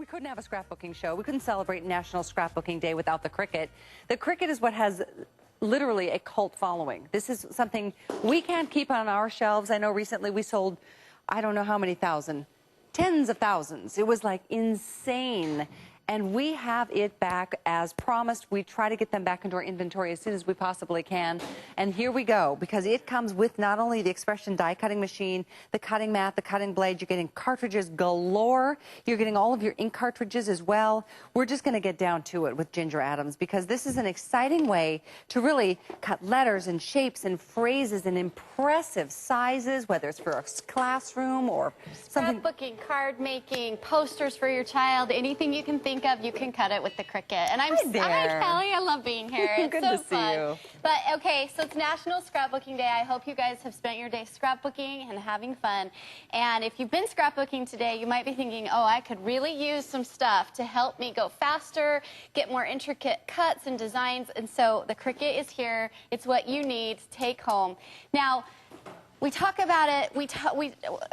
We couldn't have a scrapbooking show. We couldn't celebrate National Scrapbooking Day without the Cricut. The Cricut is what has literally a cult following. This is something we can't keep on our shelves. I know recently we sold, I don't know how many thousand, tens of thousands. It was like insane. And we have it back as promised. We try to get them back into our inventory as soon as we possibly can. And here we go, because it comes with not only the Expression die cutting machine, the cutting mat, the cutting blade. You're getting cartridges galore. You're getting all of your ink cartridges as well. We're just going to get down to it with Ginger Adams, because this is an exciting way to really cut letters and shapes and phrases in impressive sizes, whether it's for a classroom or something. Scrapbooking, card making, posters for your child, anything you can think of, you can cut it with the Cricut. And I'm Hi, Kelly. I love being here. It's Good so to see fun. you. But okay, so it's National Scrapbooking Day. I hope you guys have spent your day scrapbooking and having fun. And if you've been scrapbooking today, you might be thinking, oh, I could really use some stuff to help me go faster, get more intricate cuts and designs. And so the Cricut is here. It's what you need to take home. Now, we talk about it,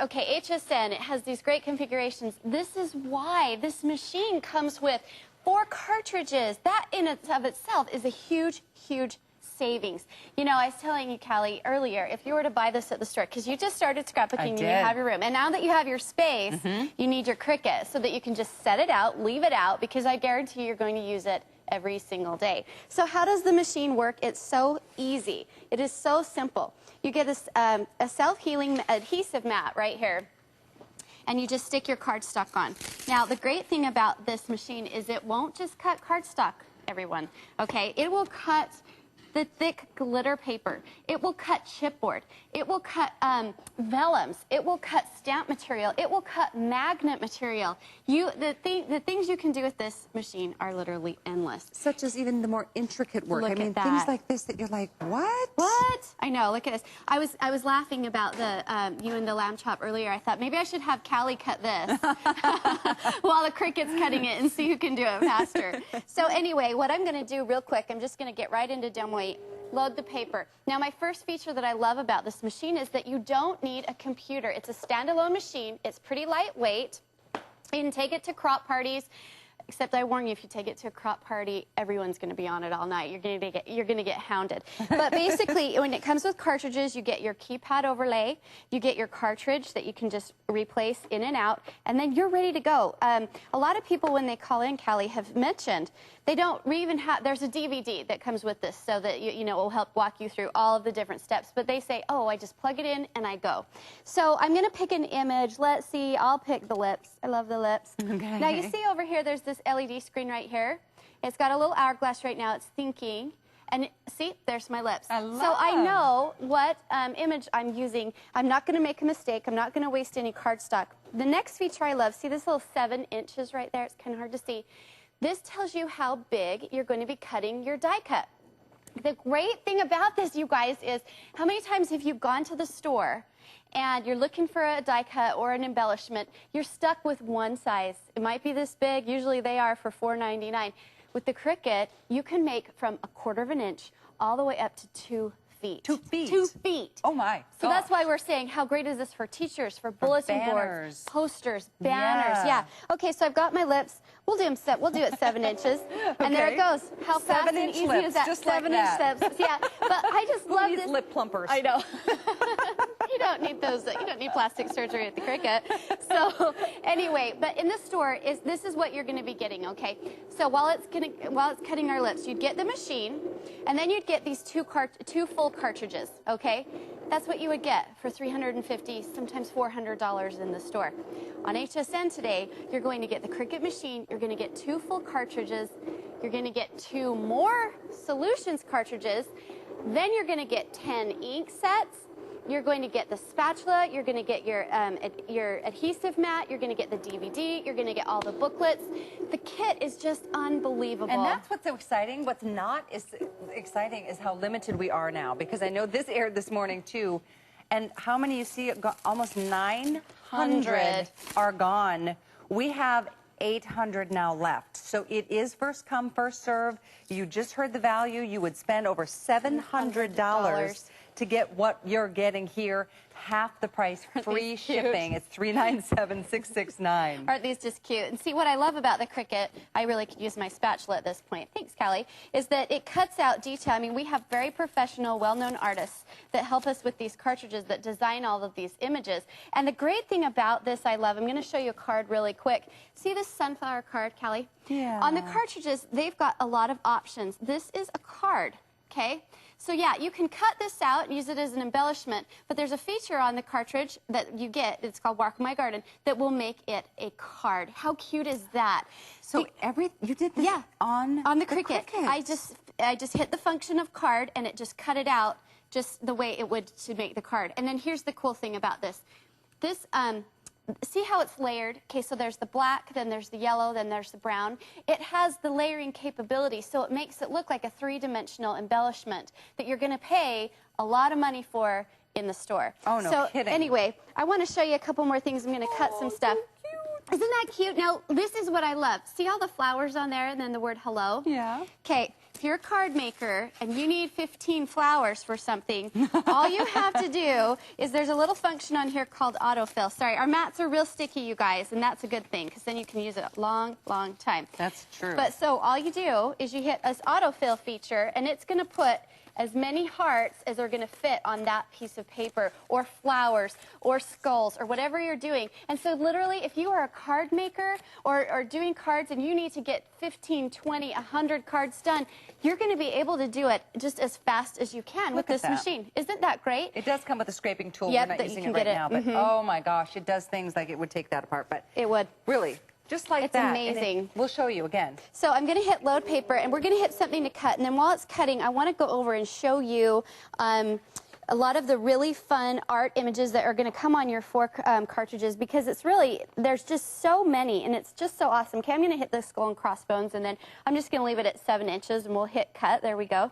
okay, HSN, it has these great configurations. This is why this machine comes with 4 cartridges. That in of itself is a huge, huge savings. You know, I was telling you, Callie, earlier, if you were to buy this at the store, because you just started scrapbooking and you have your room, and now that you have your space, you need your Cricut so that you can just set it out, leave it out, because I guarantee you're going to use it every single day. So how does the machine work? It's so easy. It is so simple. You get a self-healing adhesive mat right here, and you just stick your cardstock on. Now, the great thing about this machine is it won't just cut cardstock, everyone, okay? It will cut the thick glitter paper. It will cut chipboard. It will cut vellums. It will cut stamp material. It will cut magnet material. The things you can do with this machine are literally endless. Such as even the more intricate work. Look I mean, at that. things like this that you're like, what? What? I know, look at this. I was laughing about the you and the lamb chop earlier. I thought maybe I should have Callie cut this while the Cricut's cutting it and see who can do it faster. So anyway, what I'm going to do real quick, I'm just going to get right into demoing. Load the paper. Now, my first feature that I love about this machine is that you don't need a computer. It's a standalone machine. It's pretty lightweight. You can take it to crop parties. Except I warn you, if you take it to a crop party, everyone's going to be on it all night. You're going to get hounded. But basically, when it comes with cartridges, you get your keypad overlay, you get your cartridge that you can just replace in and out, and then you're ready to go. A lot of people, when they call in, Callie, have mentioned they don't even have. There's a DVD that comes with this, so that you know it will help walk you through all of the different steps. But they say, oh, I just plug it in and I go. So I'm going to pick an image. Let's see. I'll pick the lips. I love the lips. Okay. Now you see over here, there's this LED screen right here. It's got a little hourglass right now. It's thinking. And see, there's my lips. So I know what image I'm using. I'm not going to make a mistake. I'm not going to waste any cardstock. The next feature I love, see this little 7 inches right there? It's kind of hard to see. This tells you how big you're going to be cutting your die cut. The great thing about this, you guys, is how many times have you gone to the store and you're looking for a die cut or an embellishment, you're stuck with one size. It might be this big. Usually they are for $4.99. With the Cricut, you can make from 1/4 of an inch all the way up to 2 feet. 2 feet? 2 feet. Oh, my So that's why we're saying, how great is this for teachers, for bulletin boards, posters, banners. Yeah. Okay, so I've got my lips. We'll do them. We'll do it 7 inches, and there it goes. How fast and easy is that? Just 7-inch lips. Yeah, but I just love this. Lip plumpers. I know. You don't need those. You don't need plastic surgery at the Cricut. So anyway, but in the store, this is what you're going to be getting. Okay. So while it's cutting our lips, you'd get the machine, and then you'd get these two full cartridges. Okay. That's what you would get for $350, sometimes $400 in the store. On HSN today, you're going to get the Cricut machine. You're going to get 2 full cartridges. You're going to get 2 more solutions cartridges. Then you're going to get 10 ink sets. You're going to get the spatula. You're going to get your adhesive mat. You're going to get the DVD. You're going to get all the booklets. The kit is just unbelievable. And that's what's so exciting. What's not as exciting is how limited we are now. Because I know this aired this morning, too. And how many you see? Almost 900 are gone. We have 800 now left. So it is first come, first serve. You just heard the value. You would spend over $700 to get what you're getting here. Half the price, free shipping. It's $397,669. Aren't these just cute? And see, what I love about the Cricut, I really could use my spatula at this point, thanks, Callie, is that it cuts out detail. I mean, we have very professional, well-known artists that help us with these cartridges that design all of these images. And the great thing about this I love, I'm going to show you a card really quick. See this sunflower card, Callie? Yeah. On the cartridges, they've got a lot of options. This is a card, okay? So yeah, you can cut this out and use it as an embellishment, but there's a feature on the cartridge that you get, it's called Walk My Garden, that will make it a card. How cute is that? So you did this on the Cricut. I just hit the function of card and it just cut it out just the way it would to make the card. And then here's the cool thing about this. This, see how it's layered? Okay, so there's the black, then there's the yellow, then there's the brown. It has the layering capability, so it makes it look like a three-dimensional embellishment that you're going to pay a lot of money for in the store. Oh, no kidding. Anyway, I want to show you a couple more things. I'm going to cut some stuff. Isn't that cute? Now, this is what I love. See all the flowers on there and then the word hello? Yeah. Okay, if you're a card maker and you need 15 flowers for something, all you have to do is there's a little function on here called Autofill. Sorry, our mats are real sticky, you guys, and that's a good thing because then you can use it a long, long time. That's true. But so all you do is you hit this Autofill feature and it's going to put as many hearts as are going to fit on that piece of paper, or flowers, or skulls, or whatever you're doing. And so literally, if you are a card maker or doing cards and you need to get 15, 20, 100 cards done, you're going to be able to do it just as fast as you can with this machine. Isn't that great? It does come with a scraping tool. Yep, We're not using it right now, but oh my gosh, it does things like it would take that apart. But it would. Really. Just like it's that. Amazing. We'll show you again. So I'm going to hit load paper, and we're going to hit something to cut. And then while it's cutting, I want to go over and show you a lot of the really fun art images that are going to come on your 4 cartridges, because it's really, there's just so many, and it's just so awesome. Okay, I'm going to hit the skull and crossbones, and then I'm just going to leave it at 7 inches, and we'll hit cut. There we go.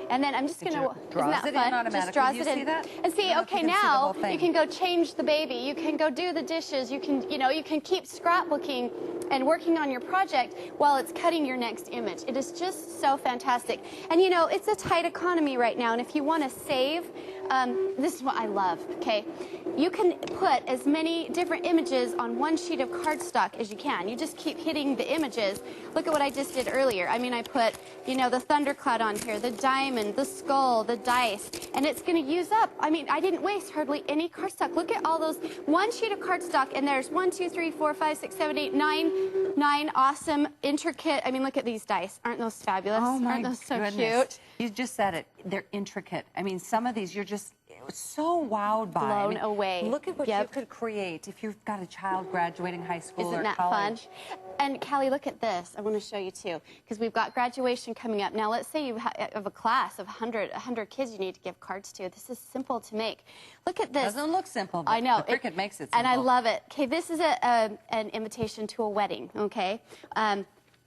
And then I'm just going to, isn't that fun? Just draws it in. And see, okay, now you can go change the baby. You can go do the dishes. You can, you can keep scrapbooking and working on your project while it's cutting your next image. It is just so fantastic. And it's a tight economy right now. And if you want to save, this is what I love, okay? You can put as many different images on one sheet of cardstock as you can. You just keep hitting the images. Look at what I just did earlier. I mean, I put, the thundercloud on here, the diamond, the skull, the dice, and it's going to use up. I mean, I didn't waste hardly any cardstock. Look at all those. One sheet of cardstock, and there's 1, 2, 3, 4, 5, 6, 7, 8, 9 awesome, intricate. I mean, look at these dice. Aren't those fabulous? Oh my Aren't those so goodness. cute? You just said it. They're intricate. I mean, some of these you're just so wowed by. Blown away. Look at what you could create if you've got a child graduating high school Isn't or that college. fun? And Callie, look at this. I want to show you too, because we've got graduation coming up. Now, let's say you have a class of 100 kids you need to give cards to. This is simple to make. Look at this. Doesn't look simple, but I know. the Cricut makes it simple. And I love it. Okay, this is an invitation to a wedding, okay?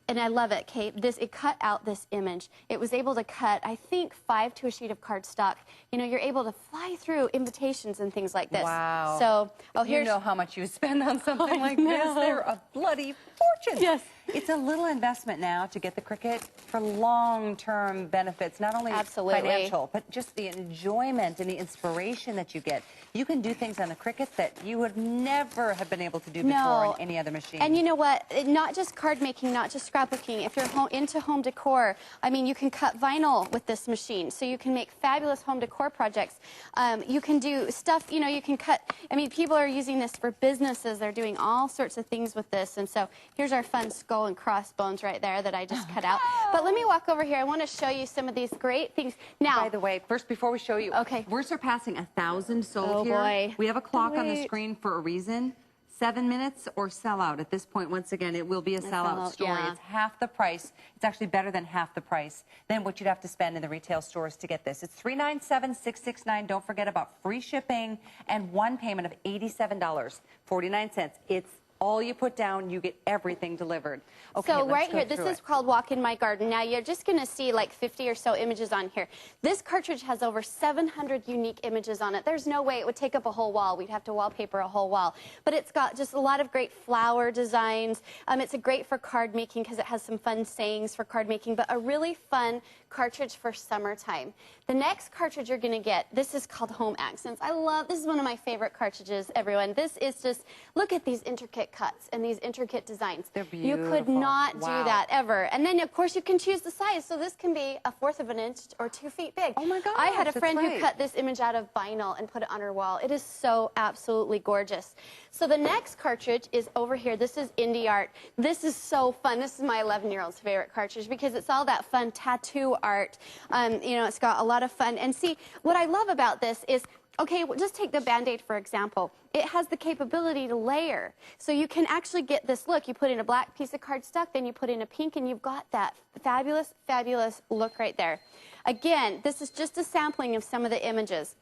And I love it, Kate. It cut out this image. It was able to cut, I think, 5 to a sheet of cardstock. You're able to fly through invitations and things like this. Wow. So, you know how much you spend on something like this. They're a bloody fortune. Yes. It's a little investment now to get the Cricut for long-term benefits, not only financial, but just the enjoyment and the inspiration that you get. You can do things on the Cricut that you would never have been able to do before on any other machine. And you know what? Not just card making, not just scrapbooking. If you're into home decor, I mean, you can cut vinyl with this machine, so you can make fabulous home decor projects. You can do stuff, you can cut. I mean, people are using this for businesses. They're doing all sorts of things with this. And so here's our fun skull and crossbones right there that I just cut out. But let me walk over here. I want to show you some of these great things. Now, by the way, first, before we show you, we're surpassing 1,000 sold here. Boy. We have a clock on the screen for a reason. 7 minutes or sellout. At this point, once again, it will be a sellout story. Yeah. It's half the price. It's actually better than half the price than what you'd have to spend in the retail stores to get this. It's $397,669. Don't forget about free shipping and one payment of $87.49. It's All you put down, you get everything delivered. Okay, So let's right go here, this through is it. called Walk in My Garden. Now you're just going to see like 50 or so images on here. This cartridge has over 700 unique images on it. There's no way it would take up a whole wall. We'd have to wallpaper a whole wall. But it's got just a lot of great flower designs. It's a great for card making because it has some fun sayings for card making, but a really fun cartridge for summertime. The next cartridge you're going to get, this is called Home Accents. This is one of my favorite cartridges, everyone. This is just, look at these intricate cuts and these intricate designs. They're You beautiful. could not Wow. do that ever. And then, of course, you can choose the size. So this can be 1/4 of an inch or 2 feet big. Oh, my gosh, I had a that's friend who right. cut this image out of vinyl and put it on her wall. It is so absolutely gorgeous. So the next cartridge is over here. This is Indie Art. This is so fun. This is my 11-year-old's favorite cartridge because it's all that fun tattoo art. You know, it's got a lot of fun. And see, what I love about this is, okay, well, just take the Band-Aid, for example. It has the capability to layer. So you can actually get this look. You put in a black piece of cardstock, then you put in a pink, and you've got that fabulous, fabulous look right there. Again, this is just a sampling of some of the images.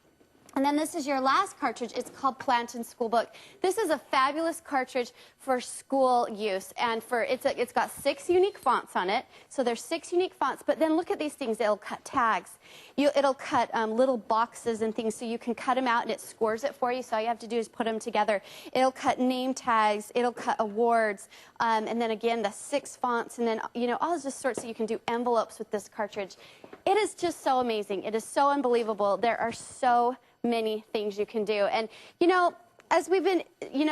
And then this is your last cartridge. It's called Plant and School Book. This is a fabulous cartridge for school use, and it's got 6 unique fonts on it. So there's 6 unique fonts. But then look at these things. It'll cut tags. It'll cut little boxes and things, so you can cut them out, and it scores it for you. So all you have to do is put them together. It'll cut name tags. It'll cut awards, and then again the 6 fonts, and then all this sorts. So you can do envelopes with this cartridge. It is just so amazing. It is so unbelievable. There are so many things you can do. And, as we've been,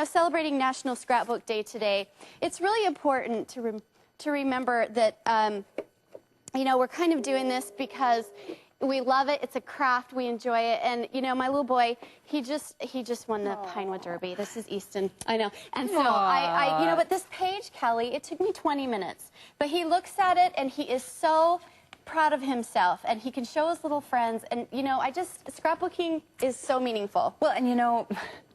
celebrating National Scrapbook Day today, it's really important to remember that, we're kind of doing this because we love it. It's a craft. We enjoy it. And, my little boy, he just won the Pinewood Derby. This is Easton. I know. And so but this page, Kelly, it took me 20 minutes. But he looks at it and he is so proud of himself, and he can show his little friends, and scrapbooking is so meaningful. Well, and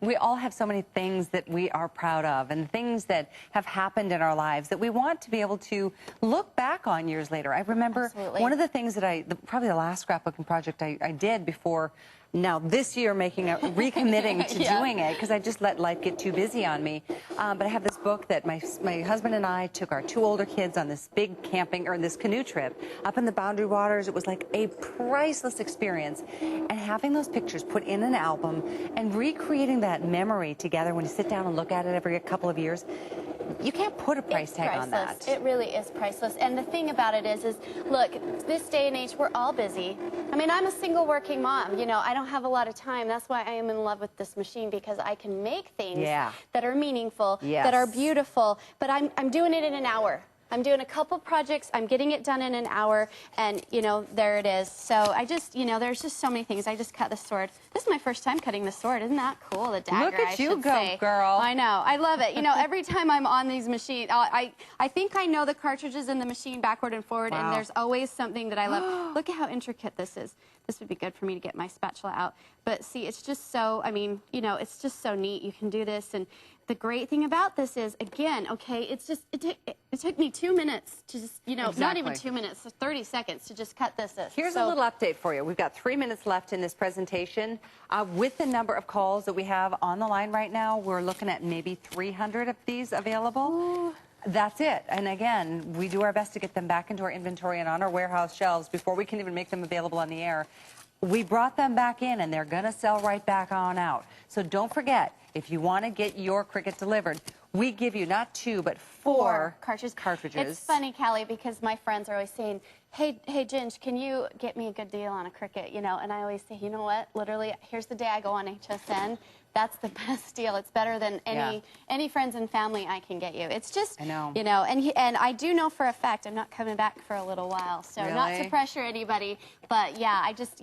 we all have so many things that we are proud of, and things that have happened in our lives that we want to be able to look back on years later. I remember one of the things that probably the last scrapbooking project I did before. Now, this year, recommitting to doing it, because I just let life get too busy on me. But I have this book that my husband and I took our 2 older kids on this big this canoe trip up in the Boundary Waters. It was like a priceless experience. And having those pictures put in an album and recreating that memory together when you sit down and look at it every couple of years, you can't put a price tag on that. It really is priceless. And the thing about it is look, this day and age, we're all busy. I mean, I'm a single working mom. I don't have a lot of time. That's why I am in love with this machine, because I can make things that are meaningful, that are beautiful. But I'm doing it in an hour. I'm doing a couple projects. I'm getting it done in an hour, and, there it is. So I just, there's just so many things. I just cut the sword. This is my first time cutting the sword. Isn't that cool? The dagger, Look at you go, girl. I know. I love it. Every time I'm on these machines, I think I know the cartridges in the machine backward and forward, and there's always something that I love. Look at how intricate this is. This would be good for me to get my spatula out. But see, it's just so, it's just so neat. You can do this, and the great thing about this is, again, okay, it took me 2 minutes to just, not even 2 minutes, 30 seconds to just cut this. Here's a little update for you. We've got 3 minutes left in this presentation. With the number of calls that we have on the line right now, we're looking at maybe 300 of these available. Ooh. That's it. And again, we do our best to get them back into our inventory and on our warehouse shelves before we can even make them available on the air. We brought them back in, and they're going to sell right back on out. So don't forget, if you want to get your Cricut delivered, we give you not 2, but 4 cartridges. It's funny, Callie, because my friends are always saying, hey, Ginge, can you get me a good deal on a Cricut? And I always say, you know what? Literally, here's the day I go on HSN. That's the best deal. It's better than any friends and family I can get you. It's just, I know. And I do know for a fact I'm not coming back for a little while. So really? Not to pressure anybody, but yeah, I just,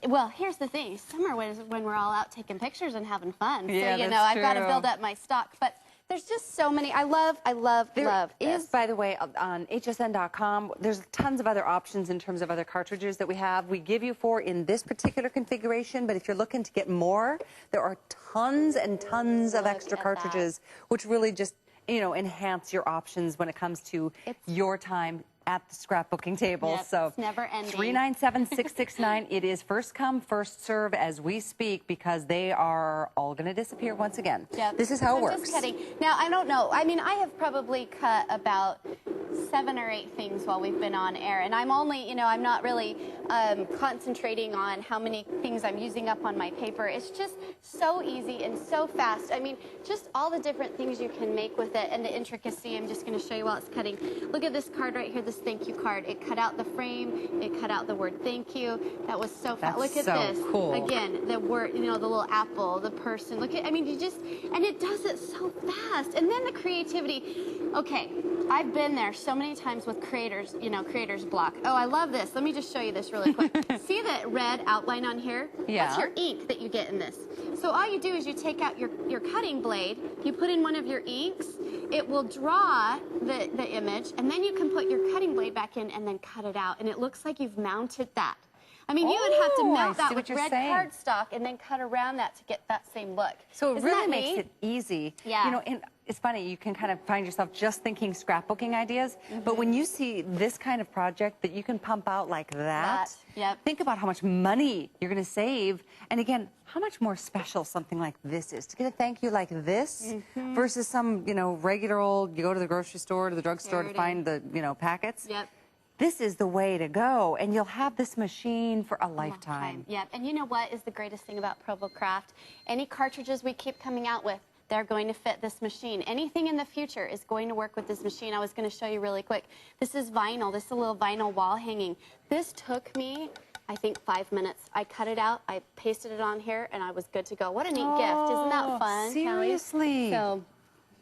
well, here's the thing. Summer was when we're all out taking pictures and having fun. Yeah, so, that's I've got to build up my stock. But there's just so many. I love There this. is, by the way, on hsn.com, there's tons of other options in terms of other cartridges that we have. We give you 4 in this particular configuration, but if you're looking to get more, there are tons and tons of extra cartridges, which really just, enhance your options when it comes to your time at the scrapbooking table. Yep, So it's never ending. 397-669. It is first come, first serve as we speak because they are all going to disappear once again. Yep. This is how it I'm works. Just kidding. Now, I don't know. I mean, I have probably cut about 7 or 8 things while we've been on air, and I'm only, you know, I'm not really concentrating on how many things I'm using up on my paper. It's just so easy and so fast. I mean, just all the different things you can make with it and the intricacy. I'm just going to show you while it's cutting. Look at this card right here, this thank you card. It cut out the frame. It cut out the word thank you. That was so fast. Look at so this. Cool. Again, the word, you know, the little apple, the person. Look at, I mean, you just, and it does it so fast. And then the creativity. Okay, I've been there so many times with creators, you know, creator's block. Oh, I love this. Let me just show you this really quick. See the red outline on here? Yeah. That's your ink that you get in this. So all you do is you take out your cutting blade, you put in one of your inks, it will draw the image, and then you can put your cutting blade back in and then cut it out. And it looks like you've mounted that. I mean, you would have to mount that with red cardstock and then cut around that to get that same look. So it really makes it easy. Yeah. You know, and it's funny, you can kind of find yourself just thinking scrapbooking ideas, but when you see this kind of project that you can pump out like that, Yep. think about how much money you're going to save. And again, how much more special something like this is. To get a thank you like this versus some, you know, regular old, you go to the grocery store, to the drugstore to find the, you know, packets. Yep. This is the way to go, and you'll have this machine for a lifetime. Yep, and you know what is the greatest thing about Provo Craft? Any cartridges we keep coming out with, they're going to fit this machine. Anything in the future is going to work with this machine. I was going to show you really quick. This is vinyl. This is a little vinyl wall hanging. This took me, I think, 5 minutes. I cut it out, I pasted it on here, and I was good to go. What a neat gift. Isn't that fun, Seriously. Kelly? So,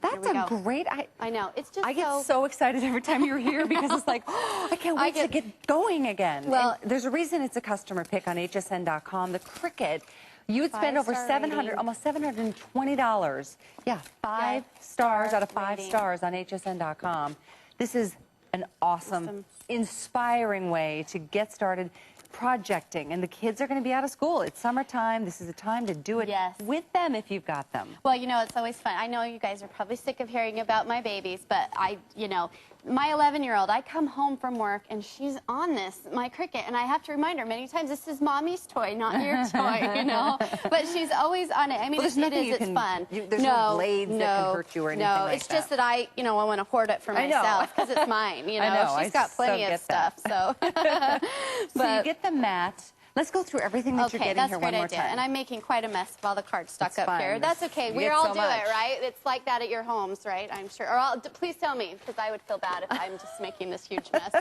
that's a great... I know. It's just I get so excited every time you're here because it's like, oh, I can't wait to get going again. Well, and there's a reason it's a customer pick on hsn.com. The Cricut, you would spend over almost $720. Yeah, 5 stars out of 5 stars on hsn.com. This is an awesome, inspiring way to get started projecting, and the kids are going to be out of school. It's summertime. This is a time to do it with them if you've got them. Well, you know, it's always fun. I know you guys are probably sick of hearing about my babies, but you know, my 11-year-old, I come home from work and she's on this, my Cricut, and I have to remind her many times, this is mommy's toy, not your toy, you know? But she's always on it. I mean, it's fun. There's no blades that can hurt you or anything like that. No, it's just that I want to hoard it for myself because it's mine, you know? She's got plenty of stuff, so. So you get the mat. Let's go through everything that you're getting here one more time. And I'm making quite a mess of all the cardstock up here. That's okay. We all do it, right? It's like that at your homes, right? I'm sure. Or please tell me, because I would feel bad if I'm just making this huge mess.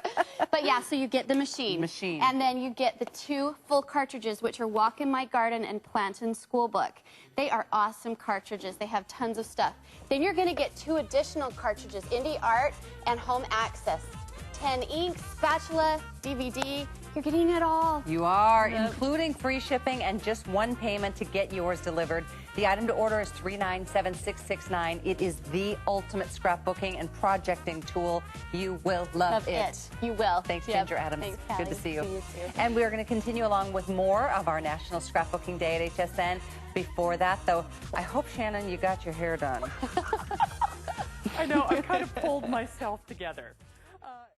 But yeah, so you get the machine. And then you get the 2 full cartridges, which are Walk in My Garden and Plant in School Book. They are awesome cartridges. They have tons of stuff. Then you're going to get 2 additional cartridges, Indie Art and Home Access. 10 inks, spatula, DVD. You're getting it all. You are, including free shipping and just 1 payment to get yours delivered. The item to order is 397-669. It is the ultimate scrapbooking and projecting tool. You will love it. You will. Thanks, Ginger Adams. Thanks, good to see you. See you too. And we're going to continue along with more of our National Scrapbooking Day at HSN. Before that, though, I hope, Shannon, you got your hair done. I know. I kind of pulled myself together.